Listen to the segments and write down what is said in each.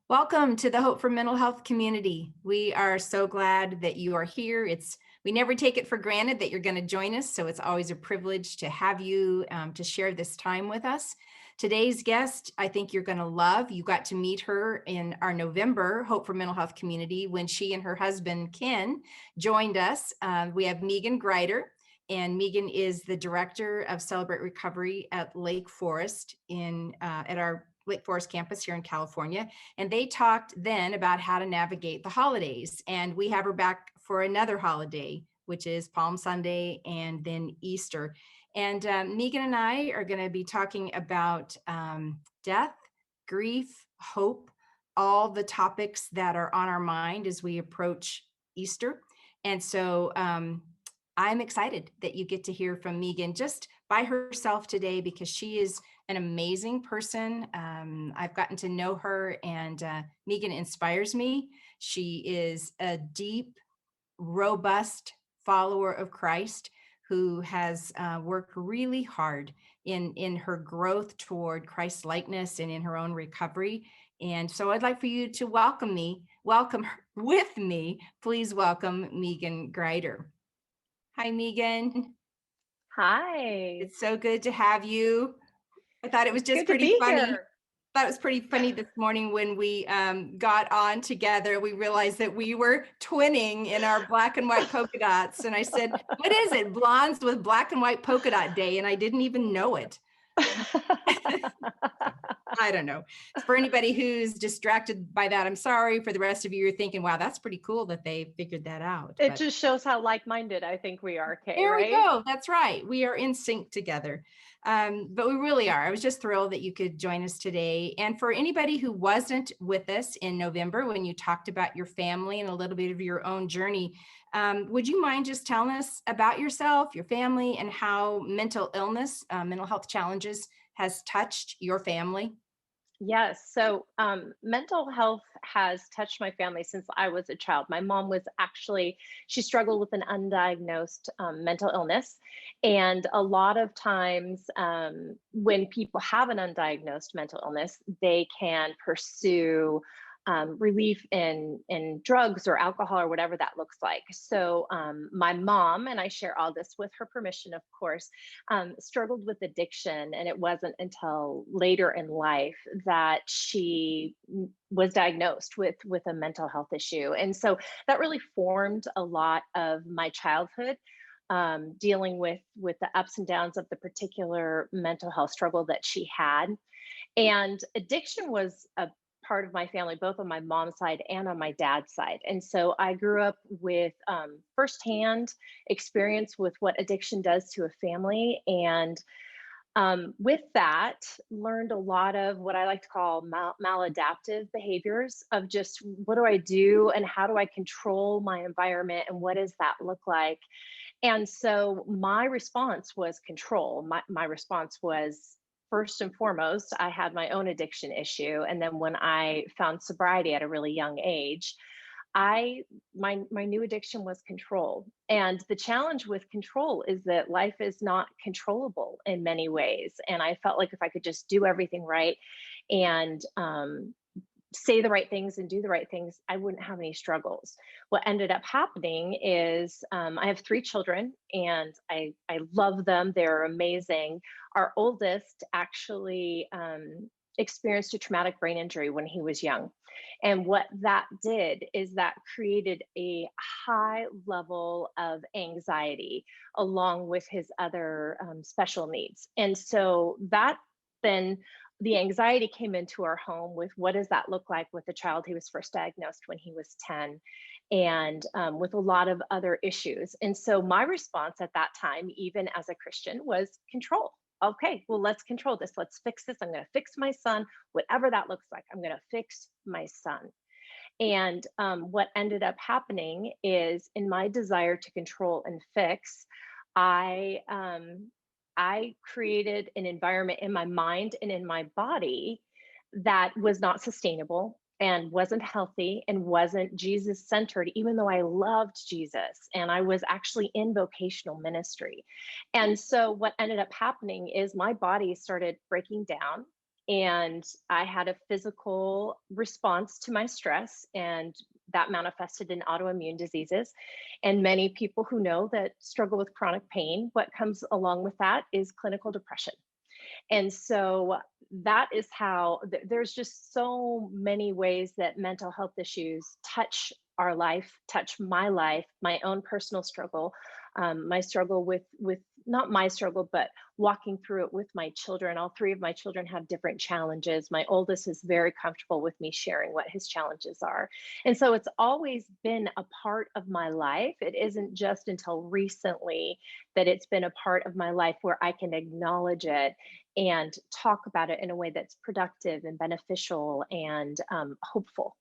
Welcome to the Hope for Mental Health community. We are so glad that you are here. We never take it for granted that you're going to join us, so it's always a privilege to have you to share this time with us. Today's guest, I think you're going to love. You got to meet her in our November Hope for Mental Health community when she and her husband Ken joined us. We have Meaghan Grider, and Meaghan is the director of Celebrate Recovery at Lake Forest at our Lake Forest campus here in California. And they talked then about how to navigate the holidays. And we have her back for another holiday, which is Palm Sunday and then Easter. And Meaghan and I are going to be talking about death, grief, hope, all the topics that are on our mind as we approach Easter. And so I'm excited that you get to hear from Meaghan just by herself today because she is an amazing person. I've gotten to know her, and Meaghan inspires me. She is a deep, robust follower of Christ who has worked really hard in her growth toward Christ likeness and in her own recovery. And so I'd like for you to welcome her with me. Please welcome Meaghan Grider. Hi, Meaghan. Hi. It's so good to have you. I thought it was It's just good to pretty be funny. here. Thought it was pretty funny this morning when we got on together. We realized that we were twinning in our black and white polka dots. And I said, what is it? Blondes with black and white polka dot day. And I didn't even know it. I don't know. For anybody who's distracted by that, I'm sorry. For the rest of you, you're thinking, wow, that's pretty cool that they figured that out. It But just shows how like-minded I think we are, Kay, there we right? go. That's right. We are in sync together. But we really are. I was just thrilled that you could join us today. And for anybody who wasn't with us in November when you talked about your family and a little bit of your own journey, would you mind just telling us about yourself, your family, and how mental illness, mental health challenges has touched your family? Yes. So, mental health has touched my family since I was a child. My mom she struggled with an undiagnosed mental illness. And a lot of times, when people have an undiagnosed mental illness, they can pursue relief in drugs or alcohol or whatever that looks like. So, my mom, and I share all this with her permission, of course, struggled with addiction. And it wasn't until later in life that she was diagnosed with a mental health issue. And so that really formed a lot of my childhood, dealing with the ups and downs of the particular mental health struggle that she had. And addiction was a part of my family, both on my mom's side and on my dad's side. And so I grew up with firsthand experience with what addiction does to a family. And with that, learned a lot of what I like to call maladaptive behaviors of just what do I do and how do I control my environment and what does that look like? And so my response was control. My response was first and foremost, I had my own addiction issue. And then when I found sobriety at a really young age, my new addiction was control. And the challenge with control is that life is not controllable in many ways. And I felt like if I could just do everything right and say the right things and do the right things, I wouldn't have any struggles. What ended up happening is I have three children and I love them. They're amazing. Our oldest actually experienced a traumatic brain injury when he was young. And what that did is that created a high level of anxiety along with his other special needs. And so that then the anxiety came into our home with what does that look like with a child who was first diagnosed when he was 10 and with a lot of other issues. And so my response at that time, even as a Christian, was control. Okay, well, let's control this. Let's fix this. I'm going to fix my son, whatever that looks like. I'm going to fix my son. And what ended up happening is in my desire to control and fix, I I created an environment in my mind and in my body that was not sustainable and wasn't healthy and wasn't Jesus centered, even though I loved Jesus and I was actually in vocational ministry. And so, what ended up happening is my body started breaking down And I had a physical response to my stress, and that manifested in autoimmune diseases. And many people who know that struggle with chronic pain, what comes along with that is clinical depression. And so that is how there's just so many ways that mental health issues touch our life, touch my life, my own personal struggle, my struggle with not my struggle, but walking through it with my children. All three of my children have different challenges. My oldest is very comfortable with me sharing what his challenges are. And so it's always been a part of my life. It isn't just until recently that it's been a part of my life where I can acknowledge it and talk about it in a way that's productive and beneficial and hopeful.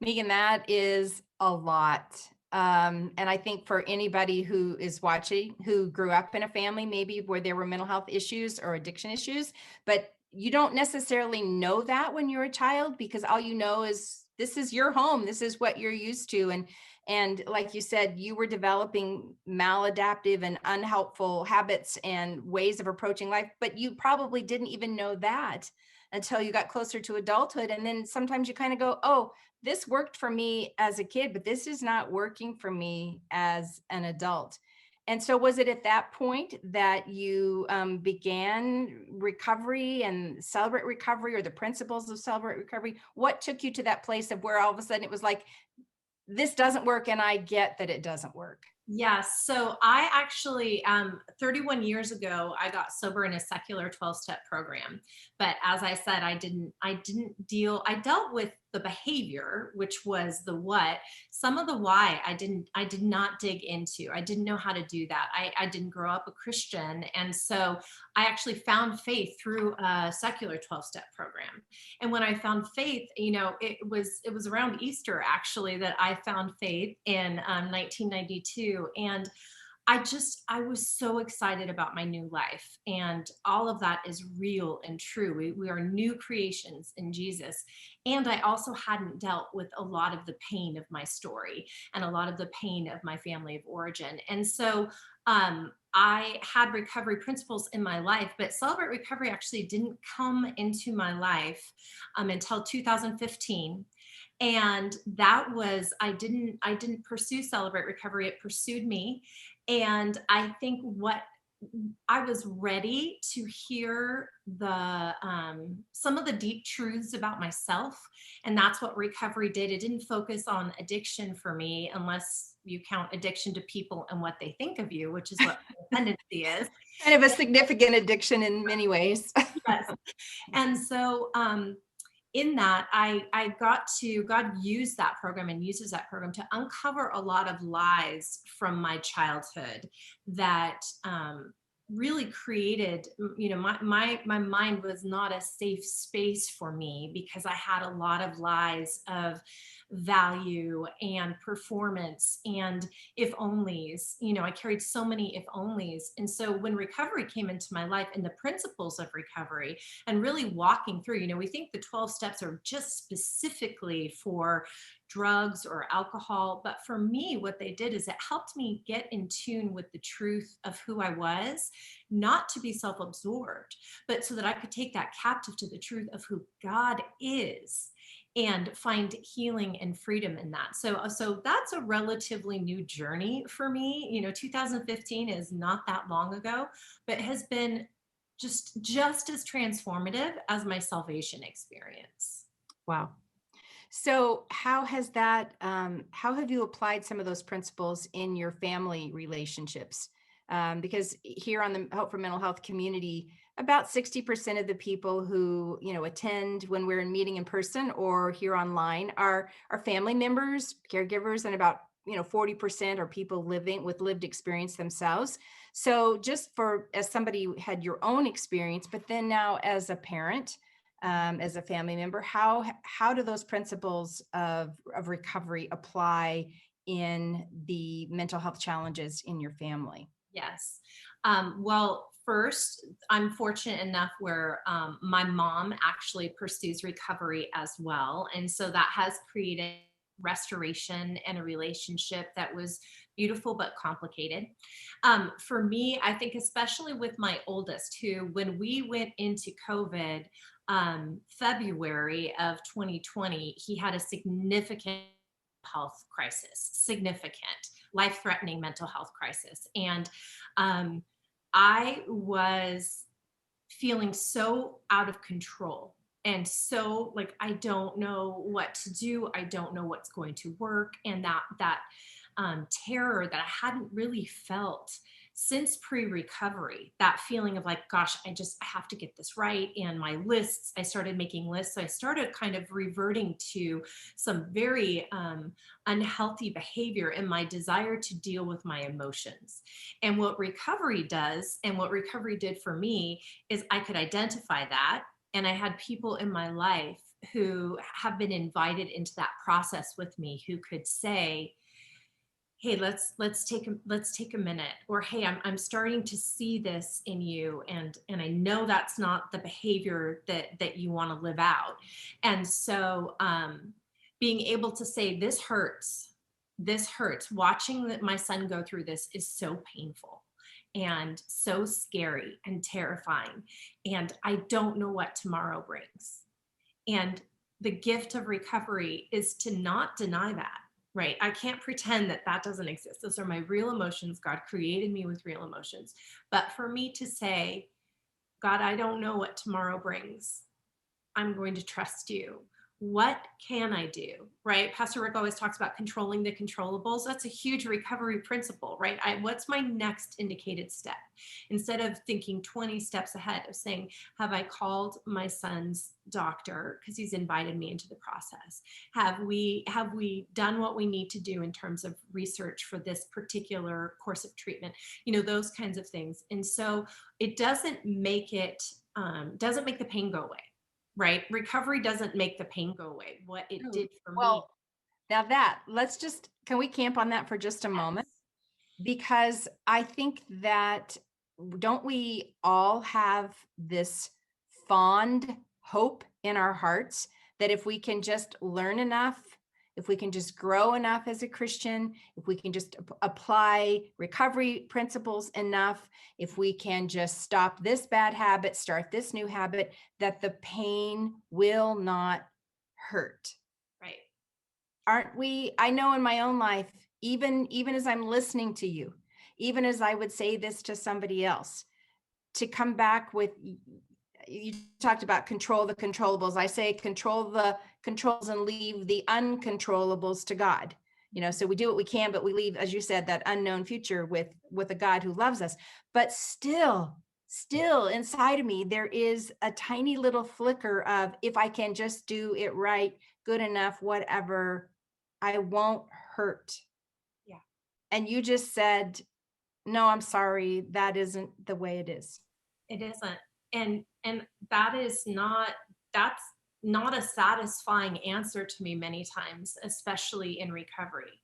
Meaghan, that is a lot. And I think for anybody who is watching, who grew up in a family maybe where there were mental health issues or addiction issues, but you don't necessarily know that when you're a child, because all you know is this is your home, this is what you're used to. And like you said, you were developing maladaptive and unhelpful habits and ways of approaching life, but you probably didn't even know that until you got closer to adulthood. And then sometimes you kind of go, oh, this worked for me as a kid, but this is not working for me as an adult. And so, was it at that point that you began recovery and celebrate recovery, or the principles of celebrate recovery? What took you to that place of where all of a sudden it was like, this doesn't work, and I get that it doesn't work? Yes. So I actually, 31 years ago, I got sober in a secular 12-step program. But as I said, I dealt with the behavior, which was the what. Some of the why I did not dig into. I didn't know how to do that. I didn't grow up a Christian. And so I actually found faith through a secular 12-step program. And when I found faith, it was around Easter actually that I found faith in 1992, and I was so excited about my new life, and all of that is real and true. We are new creations in Jesus. And I also hadn't dealt with a lot of the pain of my story and a lot of the pain of my family of origin. And so I had recovery principles in my life, but Celebrate Recovery actually didn't come into my life until 2015. And that was, I didn't pursue Celebrate Recovery, it pursued me. And I think what I was ready to hear the some of the deep truths about myself, and that's what recovery did. It didn't focus on addiction for me, unless you count addiction to people and what they think of you, which is what dependency is. Kind of a significant addiction in many ways. Yes. And so in that, I got to, God used that program and uses that program to uncover a lot of lies from my childhood that really created, my mind was not a safe space for me, because I had a lot of lies of value and performance and if onlys. I carried so many if onlys. And so when recovery came into my life and the principles of recovery and really walking through, we think the 12 steps are just specifically for drugs or alcohol. But for me, what they did is it helped me get in tune with the truth of who I was, not to be self absorbed, but so that I could take that captive to the truth of who God is and find healing and freedom in that. So that's a relatively new journey for me. 2015 is not that long ago, but has been just as transformative as my salvation experience. Wow. So how have you applied some of those principles in your family relationships? Because here on the Hope for Mental Health community, about 60% of the people who, attend when we're in meeting in person or here online are family members, caregivers, and about, 40% are people living with lived experience themselves. So just as somebody who had your own experience, but then now as a parent, as a family member, how do those principles of recovery apply in the mental health challenges in your family? Yes. Well, first, I'm fortunate enough where my mom actually pursues recovery as well. And so that has created restoration and a relationship that was beautiful but complicated. For me, I think especially with my oldest, who when we went into COVID, February of 2020, he had a significant health crisis, significant, life-threatening mental health crisis. And I was feeling so out of control and so like I don't know what to do. I don't know what's going to work. And that terror that I hadn't really felt since pre-recovery, that feeling of like, gosh, I have to get this right. And my lists, I started making lists. So I started kind of reverting to some very unhealthy behavior and my desire to deal with my emotions. And what recovery does, and what recovery did for me, is I could identify that. And I had people in my life who have been invited into that process with me who could say, hey, let's take a minute, or hey, I'm starting to see this in you, and I know that's not the behavior that you want to live out. And so being able to say, this hurts, watching my son go through this is so painful and so scary and terrifying, and I don't know what tomorrow brings. And the gift of recovery is to not deny that, right? I can't pretend that that doesn't exist. Those are my real emotions. God created me with real emotions. But for me to say, God, I don't know what tomorrow brings, I'm going to trust you. What can I do? Right? Pastor Rick always talks about controlling the controllables. That's a huge recovery principle, right? What's my next indicated step? Instead of thinking 20 steps ahead, of saying, have I called my son's doctor because he's invited me into the process? Have we done what we need to do in terms of research for this particular course of treatment? Those kinds of things. And so it doesn't make the pain go away. Right? Recovery doesn't make the pain go away. What it did for me. Well, now can we camp on that for just a moment? Because I think that, don't we all have this fond hope in our hearts that if we can just learn enough, if we can just grow enough as a Christian, if we can just apply recovery principles enough, if we can just stop this bad habit, start this new habit, that the pain will not hurt. Right. Aren't we? I know in my own life, even as I'm listening to you, even as I would say this to somebody else, to come back with, you talked about control the controllables. I say control the controls and leave the uncontrollables to God. So we do what we can, but we leave, as you said, that unknown future with a God who loves us. But still inside of me, there is a tiny little flicker of, if I can just do it right, good enough, whatever, I won't hurt. Yeah. And you just said, no, I'm sorry, that isn't the way it is. It isn't. And that's not a satisfying answer to me many times, especially in recovery.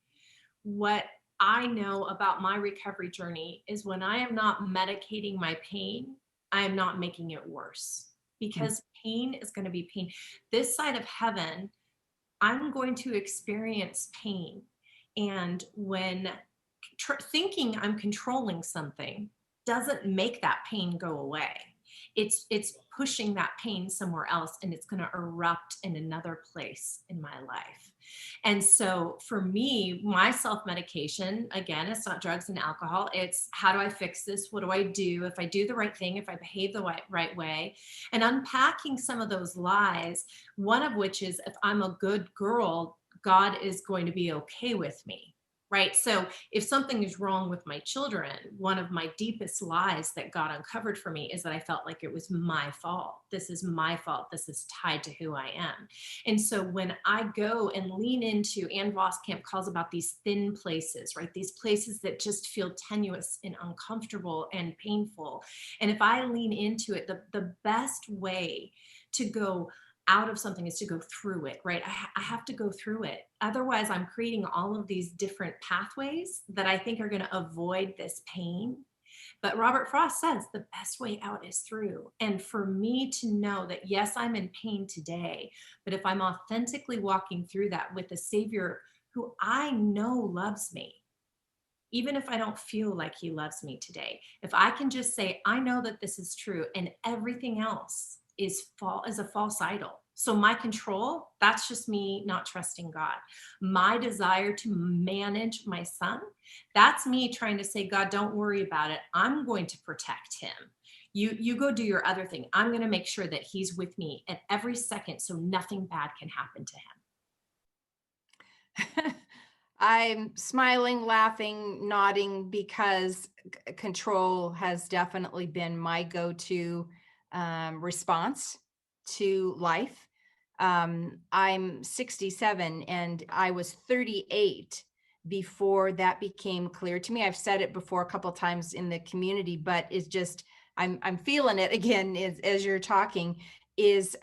What I know about my recovery journey is when I am not medicating my pain, I am not making it worse, because pain is going to be pain. This side of heaven, I'm going to experience pain. And when thinking I'm controlling something doesn't make that pain go away. It's pushing that pain somewhere else, and it's going to erupt in another place in my life. And so for me, my self-medication, again, it's not drugs and alcohol. It's, how do I fix this? What do I do if I do the right thing, if I behave the right way? And unpacking some of those lies, one of which is, if I'm a good girl, God is going to be okay with me. Right? So if something is wrong with my children, one of my deepest lies that God uncovered for me is that I felt like it was my fault. This is my fault. This is tied to who I am. And so when I go and lean into, Ann Voskamp calls about these thin places, right? These places that just feel tenuous and uncomfortable and painful. And if I lean into it, the best way to go out of something is to go through it, right? I have to go through it. Otherwise, I'm creating all of these different pathways that I think are going to avoid this pain. But Robert Frost says the best way out is through. And for me to know that, yes, I'm in pain today, but if I'm authentically walking through that with a Savior who I know loves me, even if I don't feel like he loves me today, if I can just say, I know that this is true, and everything else is a false idol. So my control, that's just me not trusting God. My desire to manage my son, that's me trying to say, God, don't worry about it. I'm going to protect him. You go do your other thing. I'm going to make sure that he's with me at every second so nothing bad can happen to him. I'm smiling, laughing, nodding because control has definitely been my go-to response to life. I'm 67 and I was 38 before that became clear to me. I've said it before a couple of times in the community, but it's just I'm feeling it again as you're talking. Is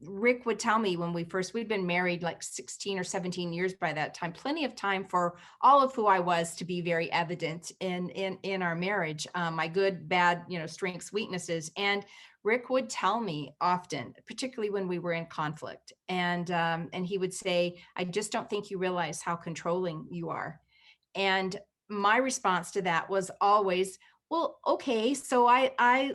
Rick would tell me when we'd been married like 16 or 17 years by that time, plenty of time for all of who I was to be very evident in our marriage, my good, bad, strengths, weaknesses. And Rick would tell me often, particularly when we were in conflict, and he would say, I just don't think you realize how controlling you are. And my response to that was always, well, okay, so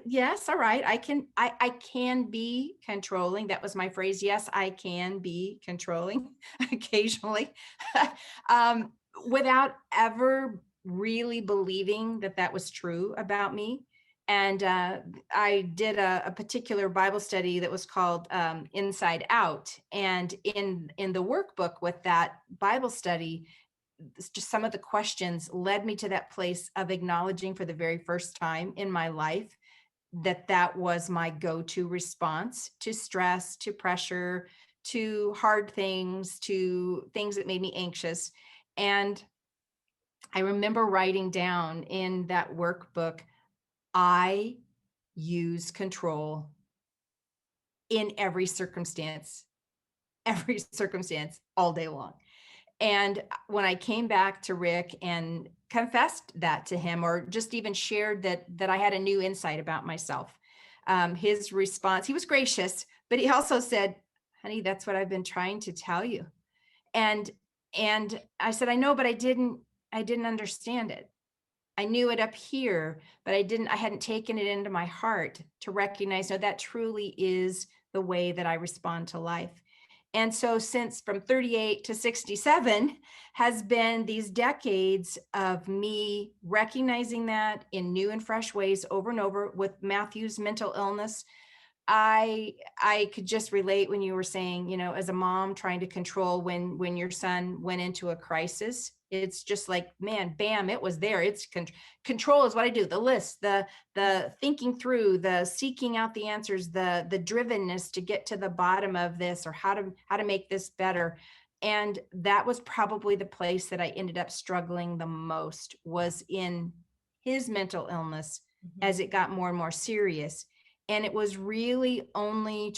yes, all right, I can be controlling. That was my phrase. Yes, I can be controlling occasionally, without ever really believing that that was true about me. And I did a particular Bible study that was called Inside Out. And in the workbook with that Bible study, just some of the questions led me to that place of acknowledging for the very first time in my life that that was my go-to response to stress, to pressure, to hard things, to things that made me anxious. And I remember writing down in that workbook, I use control in every circumstance all day long. And when I came back to Rick and confessed that to him, or just even shared that I had a new insight about myself, his response, he was gracious, but he also said, honey, that's what I've been trying to tell you. And I said, I know, but I didn't understand it. I knew it up here, but I hadn't taken it into my heart to recognize, no, that truly is the way that I respond to life. And so since from 38 to 67 has been these decades of me recognizing that in new and fresh ways over and over. With Matthew's mental illness, I could just relate when you were saying, as a mom trying to control when your son went into a crisis. It's just like, man, bam, it was there. It's control is what I do. The list, the thinking through, the seeking out the answers, the drivenness to get to the bottom of this, or how to make this better. And that was probably the place that I ended up struggling the most, was in his mental illness as it got more and more serious. And it was really only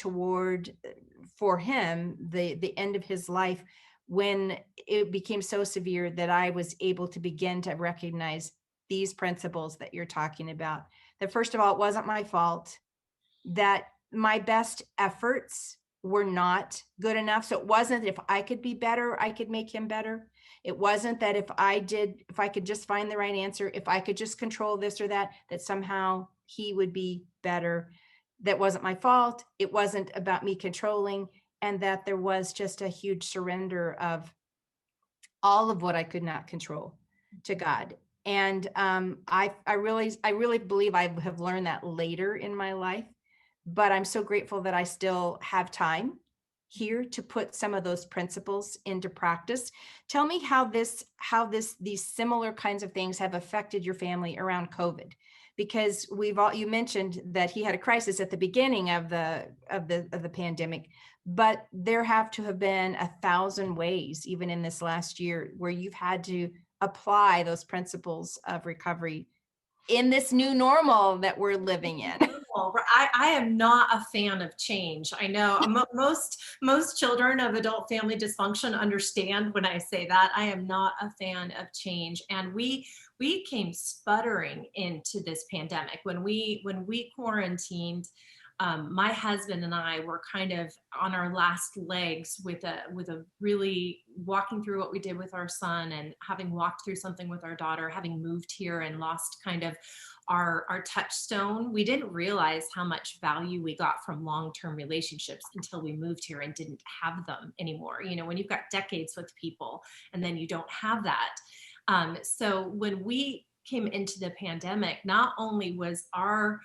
for him, the end of his life, when it became so severe that I was able to begin to recognize these principles that you're talking about. That first of all, it wasn't my fault, that my best efforts were not good enough. So it wasn't that if I could be better, I could make him better. It wasn't that if I could just find the right answer, if I could just control this or that somehow he would be better. That wasn't my fault. It wasn't about me controlling, and that there was just a huge surrender of all of what I could not control to God. And I really believe I have learned that later in my life, but I'm so grateful that I still have time here to put some of those principles into practice. Tell me how these similar kinds of things have affected your family around COVID, because you mentioned that he had a crisis at the beginning of the pandemic, but there have to have been 1,000 ways, even in this last year, where you've had to apply those principles of recovery in this new normal that we're living in. I am not a fan of change. I know most children of adult family dysfunction understand when I say that. I am not a fan of change. And we came sputtering into this pandemic when we quarantined. my husband and I were kind of on our last legs with a really walking through what we did with our son, and having walked through something with our daughter, having moved here and lost kind of our touchstone. We didn't realize how much value we got from long-term relationships until we moved here and didn't have them anymore. You know, when you've got decades with people and then you don't have that. So when we came into the pandemic, not only was our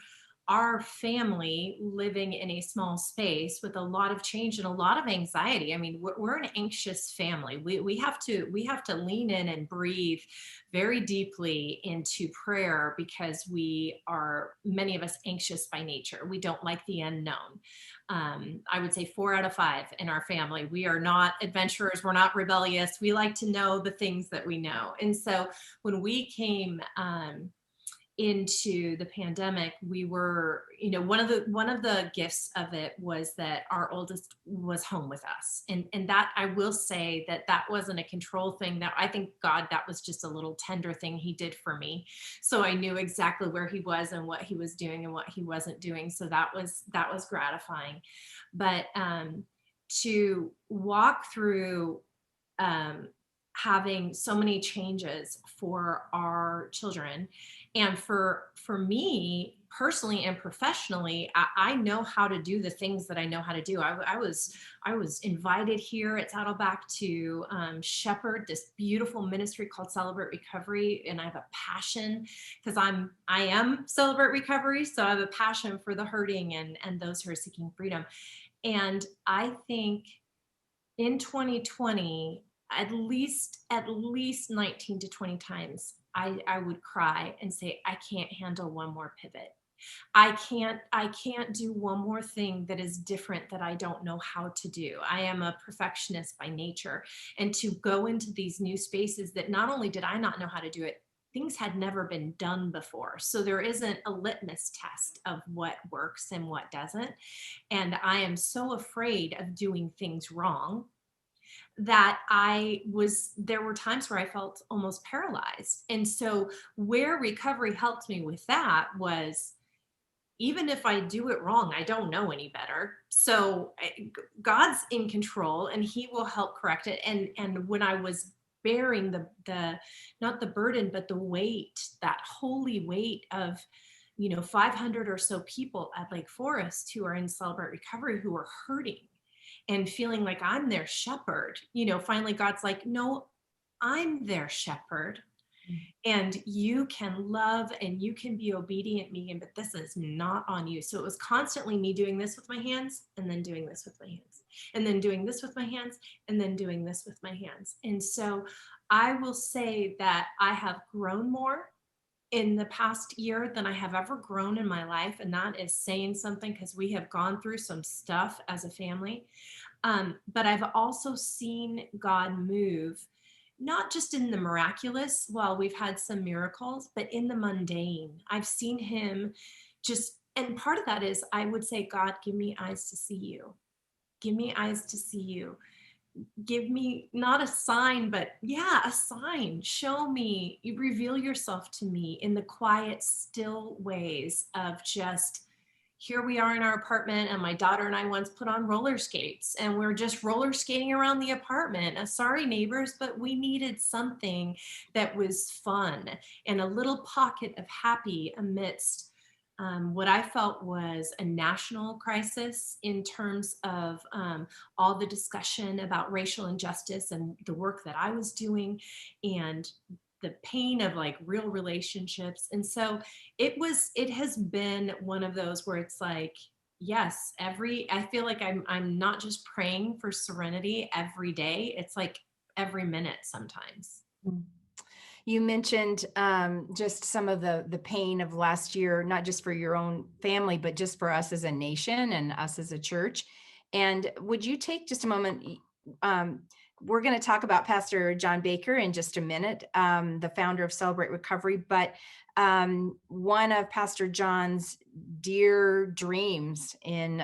family living in a small space with a lot of change and a lot of anxiety. I mean, we're an anxious family. We have to lean in and breathe very deeply into prayer, because many of us anxious by nature. We don't like the unknown. I would say 4 out of 5 in our family. We are not adventurers. We're not rebellious. We like to know the things that we know. And so when we came into the pandemic, we were, you know, one of the gifts of it was that our oldest was home with us. And that, I will say that wasn't a control thing. That, I think God, that was just a little tender thing he did for me. So I knew exactly where he was and what he was doing and what he wasn't doing. So that was gratifying. But to walk through having so many changes for our children, and for me personally and professionally, I know how to do the things that I know how to do. I was invited here at Saddleback to shepherd this beautiful ministry called Celebrate Recovery, and I have a passion, because I am Celebrate Recovery, so I have a passion for the hurting and those who are seeking freedom. And I think in 2020, at least 19 to 20 times, I would cry and say, I can't handle one more pivot. I can't do one more thing that is different that I don't know how to do. I am a perfectionist by nature. And to go into these new spaces that not only did I not know how to do it, things had never been done before. So there isn't a litmus test of what works and what doesn't. And I am so afraid of doing things wrong that there were times where I felt almost paralyzed. And so where recovery helped me with that was, even if I do it wrong, I don't know any better. So God's in control and he will help correct it. And when I was bearing the not the burden, but the weight, that holy weight of, 500 or so people at Lake Forest who are in Celebrate Recovery, who are hurting and feeling like I'm their shepherd, finally God's like, no, I'm their shepherd. And you can love and you can be obedient, Meaghan, but this is not on you. So it was constantly me doing this with my hands and then doing this with my hands and then doing this with my hands and then doing this with my hands. And so I will say that I have grown more in the past year than I have ever grown in my life. And that is saying something, because we have gone through some stuff as a family. But I've also seen God move, not just in the miraculous, well, we've had some miracles, but in the mundane. I've seen him and part of that is, I would say, God, give me eyes to see you. Give me eyes to see you. Give me not a sign, but a sign. Show me, you reveal yourself to me in the quiet, still ways of just, here we are in our apartment, and my daughter and I once put on roller skates and we're just roller skating around the apartment. Sorry, neighbors, but we needed something that was fun and a little pocket of happy amidst what I felt was a national crisis in terms of all the discussion about racial injustice and the work that I was doing and the pain of like real relationships. And so it has been one of those where it's like, yes, I feel like I'm not just praying for serenity every day. It's like every minute sometimes. You mentioned just some of the pain of last year, not just for your own family, but just for us as a nation and us as a church. And would you take just a moment? We're going to talk about Pastor John Baker in just a minute, the founder of Celebrate Recovery. But one of Pastor John's dear dreams in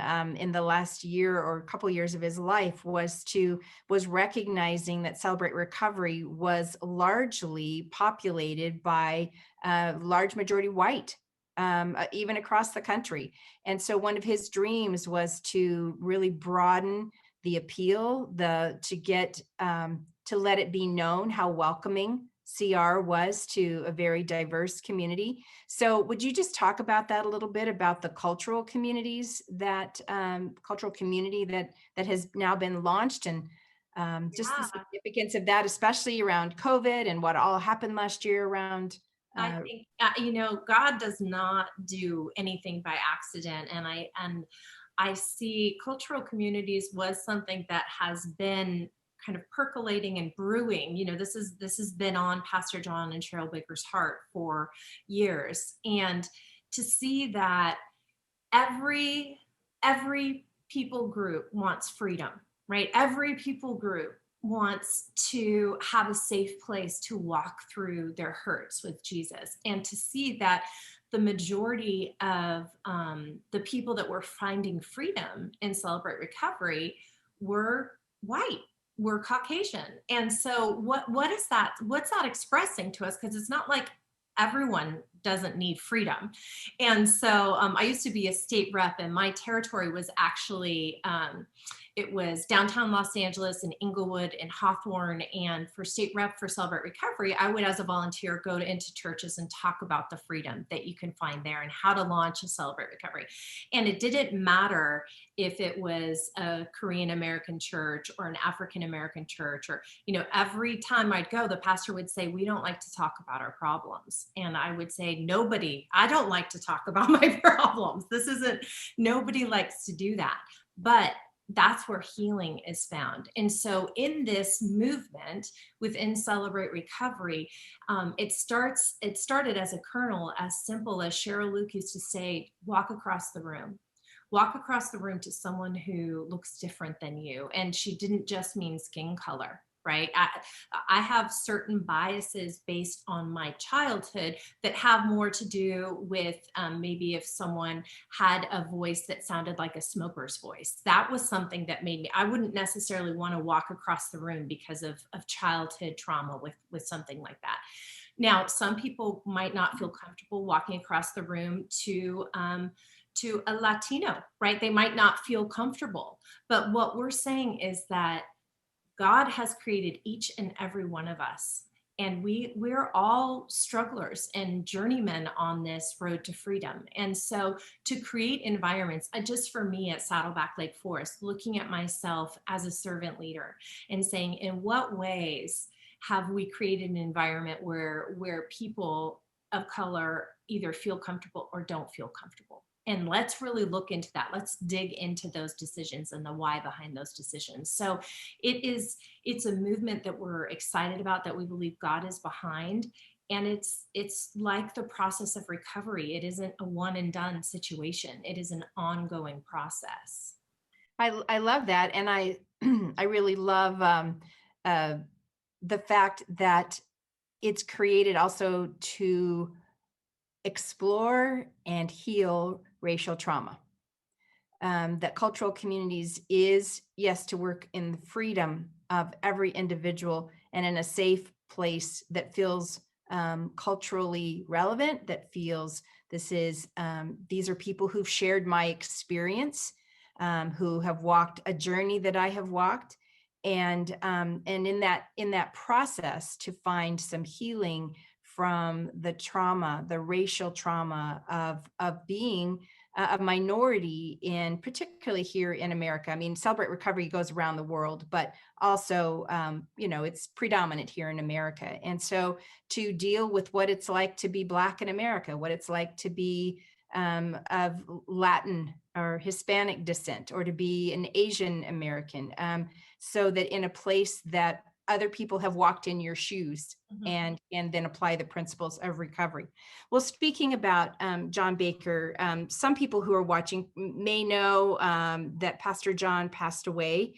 the last year or a couple years of his life was recognizing that Celebrate Recovery was largely populated by large majority white even across the country. And so one of his dreams was to really broaden the appeal, to let it be known how welcoming CR was to a very diverse community. So would you just talk about that a little bit, about the cultural communities cultural community that has now been launched, and just the Yeah. significance of that, especially around COVID and what all happened last year around. I think God does not do anything by accident, and I see cultural communities was something that has been kind of percolating and brewing. This has been on Pastor John and Cheryl Baker's heart for years, and to see that every people group wants freedom, right? Every people group wants to have a safe place to walk through their hurts with Jesus, and to see that the majority of the people that were finding freedom in Celebrate Recovery were white, were Caucasian. And so what is that? What's that expressing to us? Because it's not like everyone doesn't need freedom. And so I used to be a state rep, and my territory was actually it was downtown Los Angeles and Inglewood and Hawthorne. And for state rep for Celebrate Recovery, I would, as a volunteer, go into churches and talk about the freedom that you can find there and how to launch a Celebrate Recovery. And it didn't matter if it was a Korean American church or an African American church, or, every time I'd go, the pastor would say, "We don't like to talk about our problems." And I would say, I don't like to talk about my problems. Nobody likes to do that. But that's where healing is found. And so in this movement within Celebrate Recovery, it started as a kernel as simple as Cheryl Luke used to say, walk across the room to someone who looks different than you. And she didn't just mean skin color, right? I have certain biases based on my childhood that have more to do with maybe if someone had a voice that sounded like a smoker's voice. That was something that made me, I wouldn't necessarily want to walk across the room because of childhood trauma with something like that. Now, some people might not feel comfortable walking across the room to a Latino, right? They might not feel comfortable. But what we're saying is that God has created each and every one of us, and we're all strugglers and journeymen on this road to freedom. And so to create environments, just for me at Saddleback Lake Forest, looking at myself as a servant leader and saying, in what ways have we created an environment where people of color either feel comfortable or don't feel comfortable? And let's really look into that. Let's dig into those decisions and the why behind those decisions. So it's a movement that we're excited about, that we believe God is behind. And it's like the process of recovery. It isn't a one and done situation. It is an ongoing process. I love that. And I I really love the fact that it's created also to explore and heal racial trauma. That cultural communities is, yes, to work in the freedom of every individual and in a safe place that feels culturally relevant, that feels these are people who've shared my experience, who have walked a journey that I have walked. And in that process, to find some healing from the trauma, the racial trauma of being a minority, particularly here in America. I mean, Celebrate Recovery goes around the world, but also, it's predominant here in America. And so to deal with what it's like to be Black in America, what it's like to be of Latin or Hispanic descent, or to be an Asian American, so that in a place that other people have walked in your shoes, and then apply the principles of recovery. Well, speaking about John Baker, some people who are watching may know that Pastor John passed away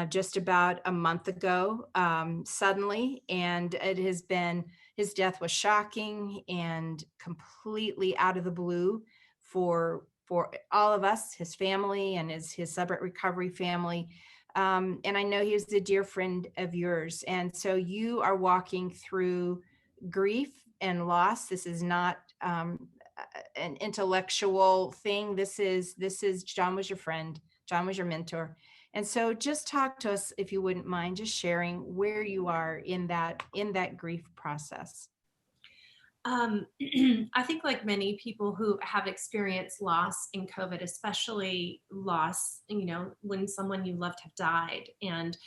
just about a month ago, suddenly, and his death was shocking and completely out of the blue for all of us, his family and his Celebrate Recovery family. And I know he was a dear friend of yours. And so you are walking through grief and loss. This is not an intellectual thing. This is John was your friend. John was your mentor. And so just talk to us, if you wouldn't mind, just sharing where you are in that grief process. I think like many people who have experienced loss in COVID, especially loss, when someone you loved have died. And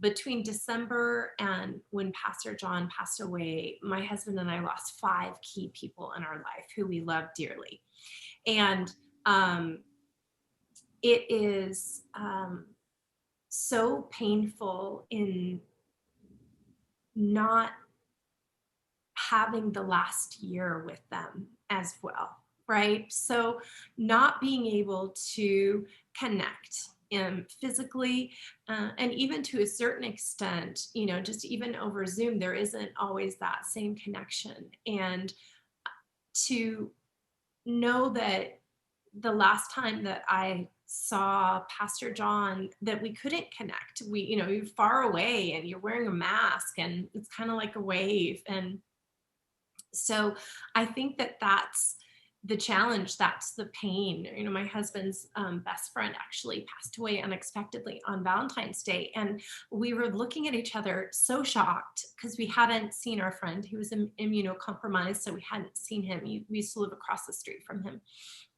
between December and when Pastor John passed away, my husband and I lost 5 key people in our life who we loved dearly. And it is so painful in not having the last year with them as well, right? So not being able to connect physically, and even to a certain extent, just even over Zoom, there isn't always that same connection. And to know that the last time that I saw Pastor John, that we couldn't connect. You're far away and you're wearing a mask and it's kind of like a wave. And so I think that that's the challenge. That's the pain. My husband's best friend actually passed away unexpectedly on Valentine's Day. And we were looking at each other so shocked because we hadn't seen our friend. He was immunocompromised, so we hadn't seen him. We used to live across the street from him.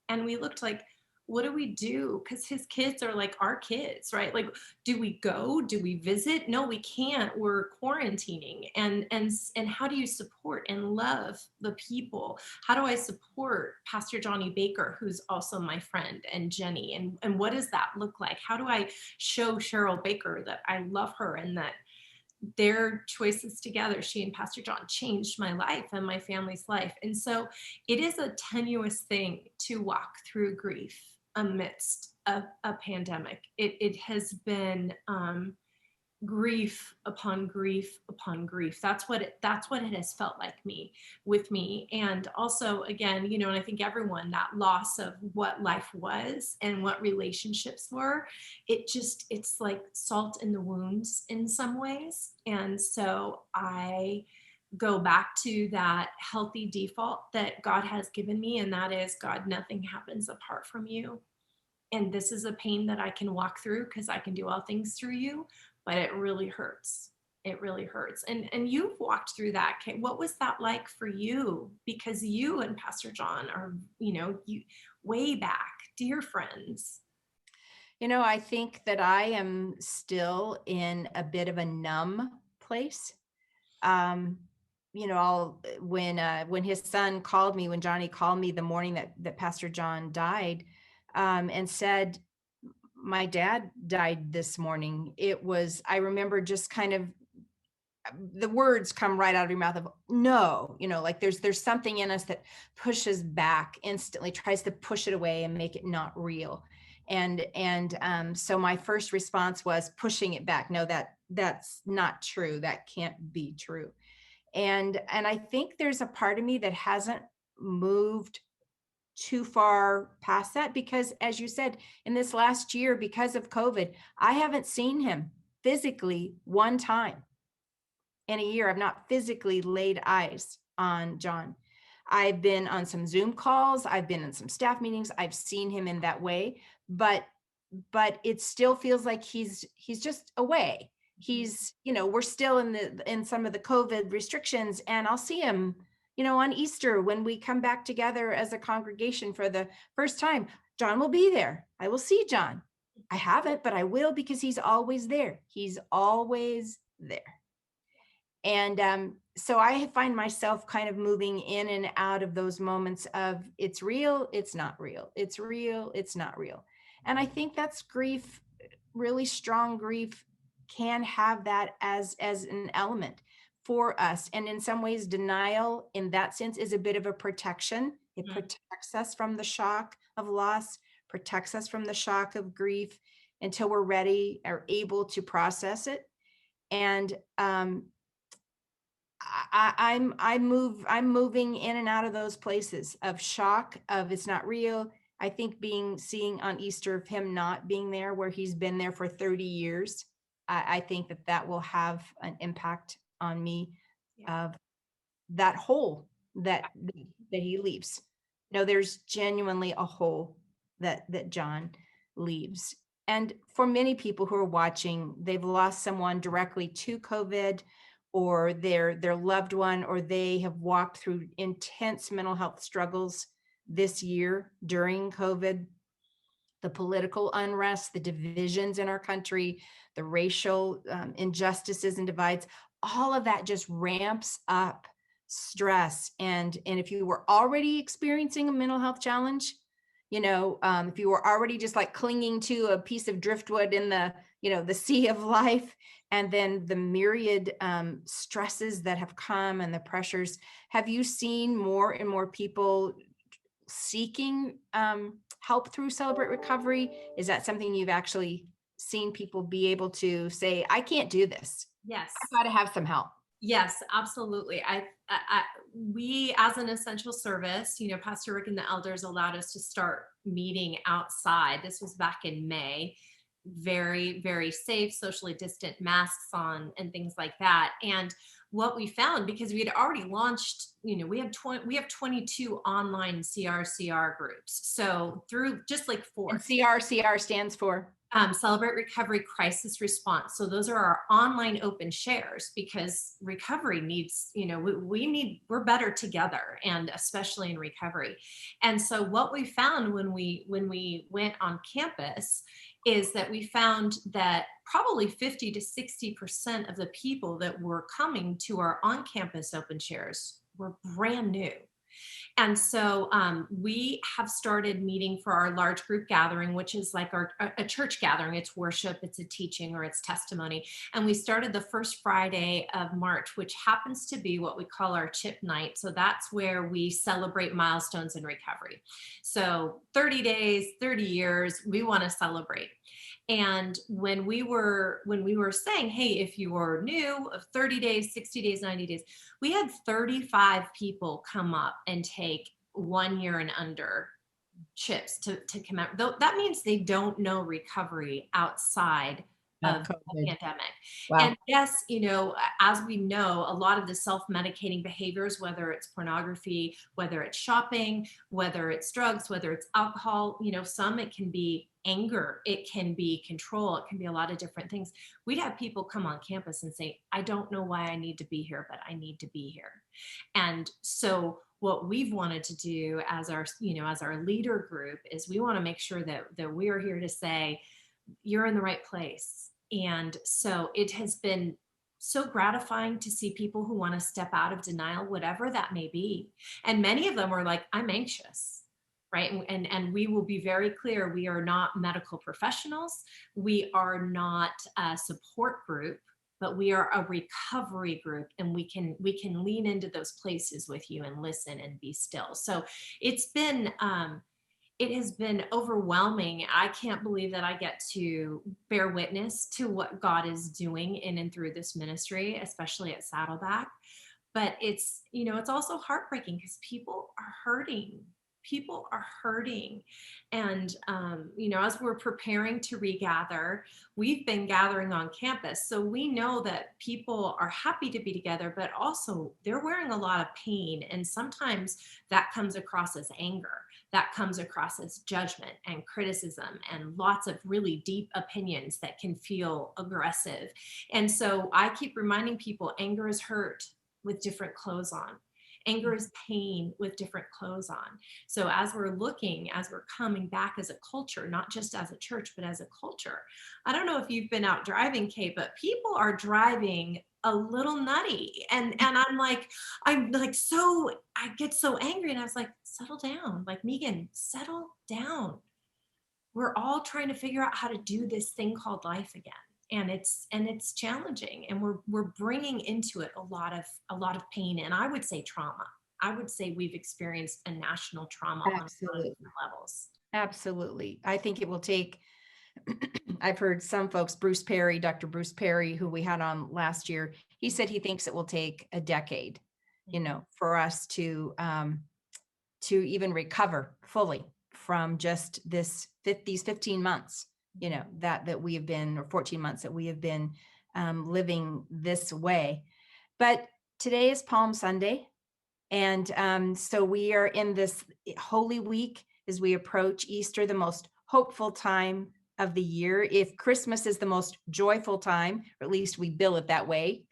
And we looked like, what do we do? Because his kids are like our kids, right? Like, do we go? Do we visit? No, we can't. We're quarantining. And how do you support and love the people? How do I support Pastor Johnny Baker, who's also my friend, and Jenny? And what does that look like? How do I show Cheryl Baker that I love her and that their choices together, she and Pastor John, changed my life and my family's life? And so it is a tenuous thing to walk through grief amidst a pandemic. It has been grief upon grief upon grief. That's what it has felt like with me. And also, again, and I think everyone, that loss of what life was and what relationships were, it's like salt in the wounds in some ways. And so I go back to that healthy default that God has given me, and that is, God, nothing happens apart from you. And this is a pain that I can walk through because I can do all things through you, but it really hurts. It really hurts. And you've walked through that. Kate. What was that like for you? Because you and Pastor John are, you way back, dear friends. I think that I am still in a bit of a numb place. When his son called me, when Johnny called me the morning that Pastor John died, and said, my dad died this morning. I remember just kind of the words come right out of your mouth of no, like there's something in us that pushes back instantly, tries to push it away and make it not real. So my first response was pushing it back. No, that's not true. That can't be true. And I think there's a part of me that hasn't moved too far past that, because as you said, in this last year, because of COVID, I haven't seen him physically one time in a year. I've not physically laid eyes on John. I've been on some Zoom calls. I've been in some staff meetings. I've seen him in that way, but it still feels like he's just away. He's, we're still in some of the COVID restrictions, and I'll see him, on Easter when we come back together as a congregation for the first time. John will be there. I will see John. I haven't, but I will, because he's always there. He's always there. And so I find myself kind of moving in and out of those moments of it's real, it's not real. It's real, it's not real. And I think that's grief. Really strong grief can have that as an element for us. And in some ways, denial in that sense is a bit of a protection. It protects us from the shock of loss, protects us from the shock of grief until we're ready or able to process it. And I'm moving in and out of those places of shock, of it's not real. I think seeing on Easter of him not being there, where he's been there for 30 years, I think that will have an impact on me, of that hole that he leaves. No, there's genuinely a hole that John leaves. And for many people who are watching, they've lost someone directly to COVID, or their loved one, or they have walked through intense mental health struggles this year during COVID. The political unrest, the divisions in our country, the racial injustices and divides, all of that just ramps up stress. And if you were already experiencing a mental health challenge, if you were already just like clinging to a piece of driftwood in the sea of life, and then the myriad stresses that have come and the pressures, have you seen more and more people seeking help through Celebrate Recovery? Is that something you've actually seen people be able to say, I can't do this, Yes. I've got to have some help? Yes, absolutely. We, as an essential service, Pastor Rick and the elders allowed us to start meeting outside. This was back in May. Very, very safe, socially distant, masks on, and things like that. And what we found, because we had already launched, we have 22 online CRCR groups. So through just like four. And CRCR stands for? Celebrate Recovery Crisis Response. So those are our online open shares, because recovery needs, we're better together, and especially in recovery. And so what we found when we went on campus is that we found that probably 50 to 60% of the people that were coming to our on-campus open shares were brand new. And so we have started meeting for our large group gathering, which is like a church gathering. It's worship, it's a teaching, or it's testimony. And we started the first Friday of March, which happens to be what we call our chip night. So that's where we celebrate milestones in recovery. So 30 days, 30 years, we want to celebrate. And when we were saying, hey, if you are new of 30 days, 60 days, 90 days, we had 35 people come up and take 1 year and under chips to come out. That means they don't know recovery outside of the pandemic. Wow. And yes, as we know, a lot of the self-medicating behaviors, whether it's pornography, whether it's shopping, whether it's drugs, whether it's alcohol, some, it can be anger, it can be control, it can be a lot of different things. We'd have people come on campus and say, I don't know why I need to be here, but I need to be here. And so what we've wanted to do as our leader group is we want to make sure that we are here to say, you're in the right place. And so it has been so gratifying to see people who want to step out of denial, whatever that may be. And many of them are like, I'm anxious, right? And we will be very clear, we are not medical professionals. We are not a support group, but we are a recovery group, and we can lean into those places with you and listen and be still. So it has been overwhelming. I can't believe that I get to bear witness to what God is doing in and through this ministry, especially at Saddleback. But it's also heartbreaking, because people are hurting. People are hurting. And, as we're preparing to regather, we've been gathering on campus. So we know that people are happy to be together, but also they're wearing a lot of pain. And sometimes that comes across as anger. That comes across as judgment and criticism and lots of really deep opinions that can feel aggressive. And so I keep reminding people, anger is hurt with different clothes on. Anger is pain with different clothes on. So as we're coming back as a culture, not just as a church, but as a culture. I don't know if you've been out driving, Kate, but people are driving a little nutty. And I get so angry, and I was like, settle down. Like, Meaghan, settle down. We're all trying to figure out how to do this thing called life again. And it's challenging, and we're bringing into it a lot of pain, and I would say trauma. I would say we've experienced a national trauma on a lot of different levels. Absolutely. I think it will take, I've heard some folks, Dr. Bruce Perry, who we had on last year, he said he thinks it will take a decade, for us to even recover fully from just these 15 months, that we have been, or 14 months that we have been living this way. But today is Palm Sunday. And so we are in this Holy Week as we approach Easter, the most hopeful time of the year. If Christmas is the most joyful time, or at least we bill it that way,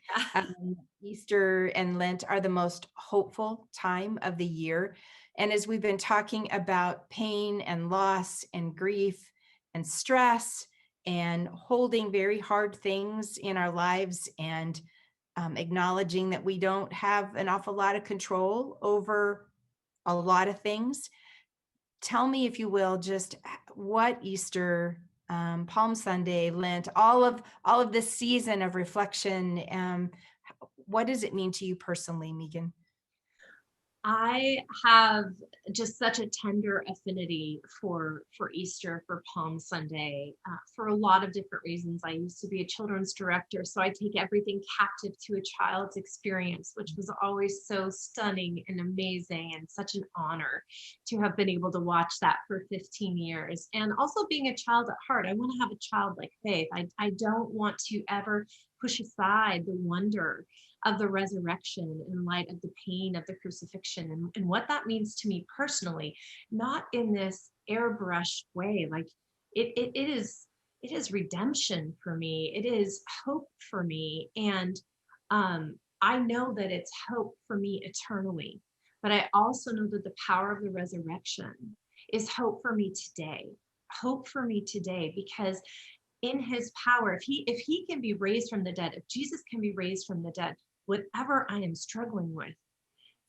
Easter and Lent are the most hopeful time of the year. And as we've been talking about pain and loss and grief and stress and holding very hard things in our lives and acknowledging that we don't have an awful lot of control over a lot of things. Tell me, if you will, just what Easter, Palm Sunday, Lent, all of this season of reflection, what does it mean to you personally, Meaghan? I have just such a tender affinity for Easter, for Palm Sunday, for a lot of different reasons. I used to be a children's director, so I take everything captive to a child's experience, which was always so stunning and amazing, and such an honor to have been able to watch that for 15 years. And also being a child at heart, I want to have a childlike faith. I don't want to ever push aside the wonder of the resurrection in light of the pain of the crucifixion and what that means to me personally, not in this airbrushed way. Like it is redemption for me. It is hope for me. And I know that it's hope for me eternally, but I also know that the power of the resurrection is hope for me today. Hope for me today, because in his power, if he can be raised from the dead, if Jesus can be raised from the dead, whatever I am struggling with,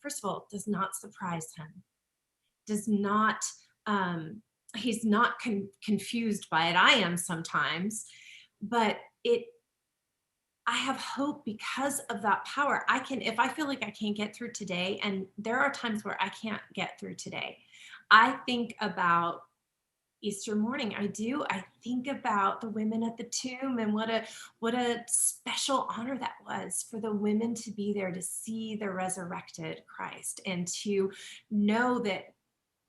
first of all, does not surprise him, does not, he's not confused by it. I am sometimes, but I have hope because of that power. I can, if I feel like I can't get through today, and there are times where I can't get through today, I think about Easter morning. I do. I think about the women at the tomb, and what a special honor that was for the women to be there to see the resurrected Christ and to know that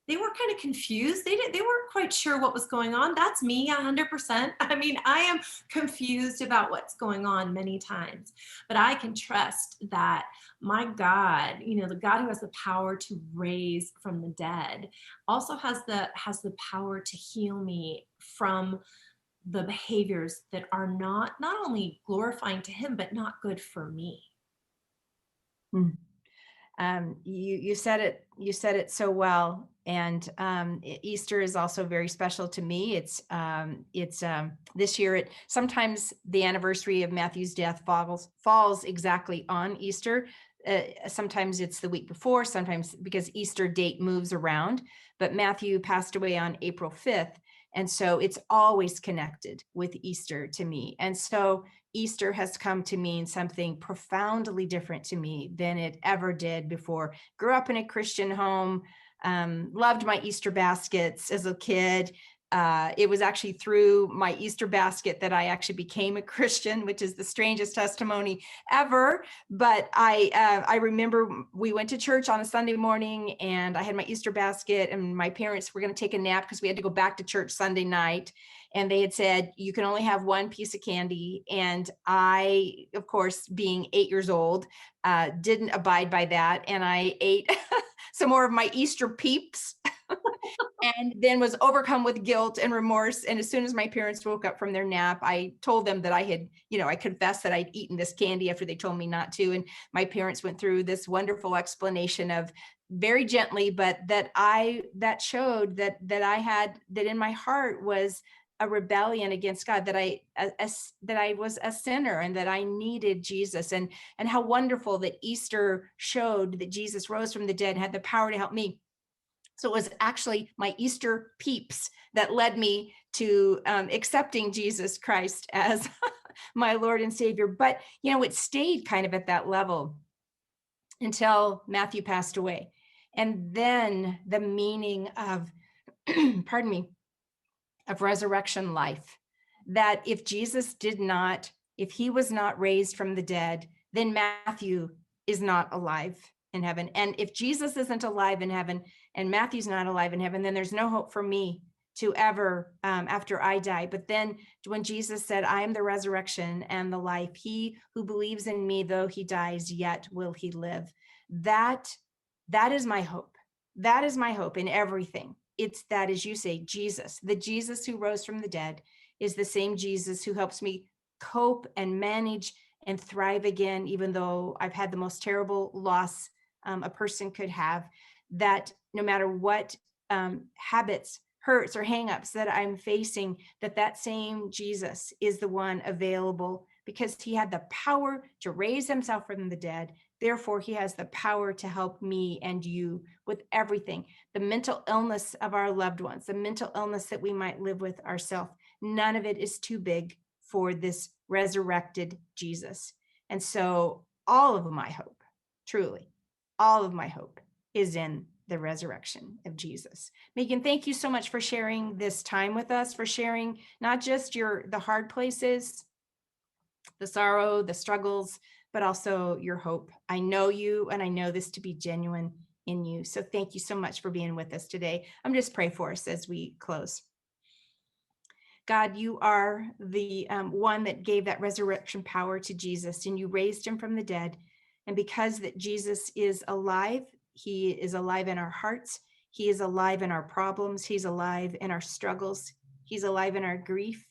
they were kind of confused. They weren't quite sure what was going on. That's me 100%. I mean, I am confused about what's going on many times, but I can trust that my God, the God who has the power to raise from the dead, also has the power to heal me from the behaviors that are not only glorifying to him, but not good for me. Hmm. You said it so well. And Easter is also very special to me. It's this year. Sometimes the anniversary of Matthew's death falls exactly on Easter. Sometimes it's the week before. Sometimes because Easter date moves around. But Matthew passed away on April 5th, and so it's always connected with Easter to me. And so Easter has come to mean something profoundly different to me than it ever did before. Grew up in a Christian home, loved my Easter baskets as a kid. It was actually through my Easter basket that I actually became a Christian, which is the strangest testimony ever. But I remember we went to church on a Sunday morning, and I had my Easter basket, and my parents were going to take a nap because we had to go back to church Sunday night. And they had said, you can only have one piece of candy. And I, of course, being 8 years old, didn't abide by that. And I ate some more of my Easter Peeps and then was overcome with guilt and remorse. And as soon as my parents woke up from their nap, I told them that I had, I confessed that I'd eaten this candy after they told me not to. And my parents went through this wonderful explanation of, very gently, but that showed that I had, that in my heart was a rebellion against God, that I was a sinner and that I needed Jesus, and how wonderful that Easter showed that Jesus rose from the dead and had the power to help me. So it was actually my Easter Peeps that led me to accepting Jesus Christ as my Lord and Savior. But, it stayed kind of at that level until Matthew passed away. And then the meaning of, pardon me, of resurrection life, that if he was not raised from the dead, then Matthew is not alive in heaven. And if Jesus isn't alive in heaven and Matthew's not alive in heaven, then there's no hope for me to ever, after I die. But then when Jesus said, I am the resurrection and the life, he who believes in me, though he dies, yet will he live. That That is my hope. That is my hope in everything. It's that, as you say, Jesus, the Jesus who rose from the dead, is the same Jesus who helps me cope and manage and thrive again, even though I've had the most terrible loss a person could have. That no matter what habits, hurts, or hangups that I'm facing, that same Jesus is the one available, because he had the power to raise himself from the dead. Therefore, he has the power to help me and you with everything. The mental illness of our loved ones, the mental illness that we might live with ourselves, none of it is too big for this resurrected Jesus. And so all of my hope, truly, all of my hope is in the resurrection of Jesus. Meaghan, thank you so much for sharing this time with us, for sharing not just the hard places, the sorrow, the struggles, but also your hope. I know you, and I know this to be genuine in you. So thank you so much for being with us today. I'm just pray for us as we close. God, you are the one that gave that resurrection power to Jesus, and you raised him from the dead. And because that Jesus is alive, he is alive in our hearts. He is alive in our problems. He's alive in our struggles. He's alive in our grief.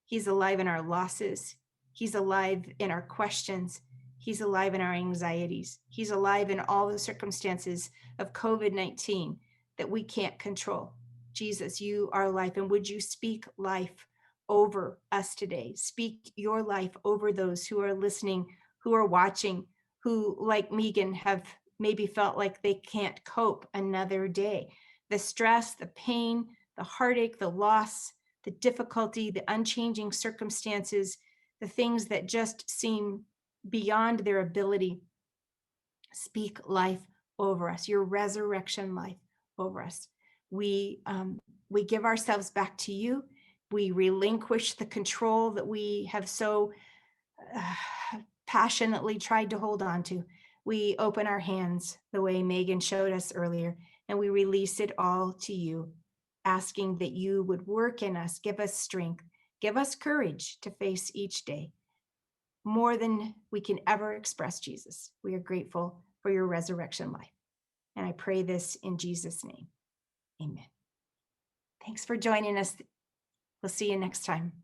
He's alive in our losses. He's alive in our questions. He's alive in our anxieties. He's alive in all the circumstances of COVID-19 that we can't control. Jesus, you are life. And would you speak life over us today? Speak your life over those who are listening, who are watching, who, like Meaghan, have maybe felt like they can't cope another day. The stress, the pain, the heartache, the loss, the difficulty, the unchanging circumstances, the things that just seem beyond their ability. Speak life over us, your resurrection life over us. We give ourselves back to you. We relinquish the control that we have so passionately tried to hold on to. We open our hands the way Meaghan showed us earlier, and we release it all to you, asking that you would work in us, give us strength, give us courage to face each day. More than we can ever express, Jesus, we are grateful for your resurrection life. And I pray this in Jesus' name. Amen. Thanks for joining us. We'll see you next time.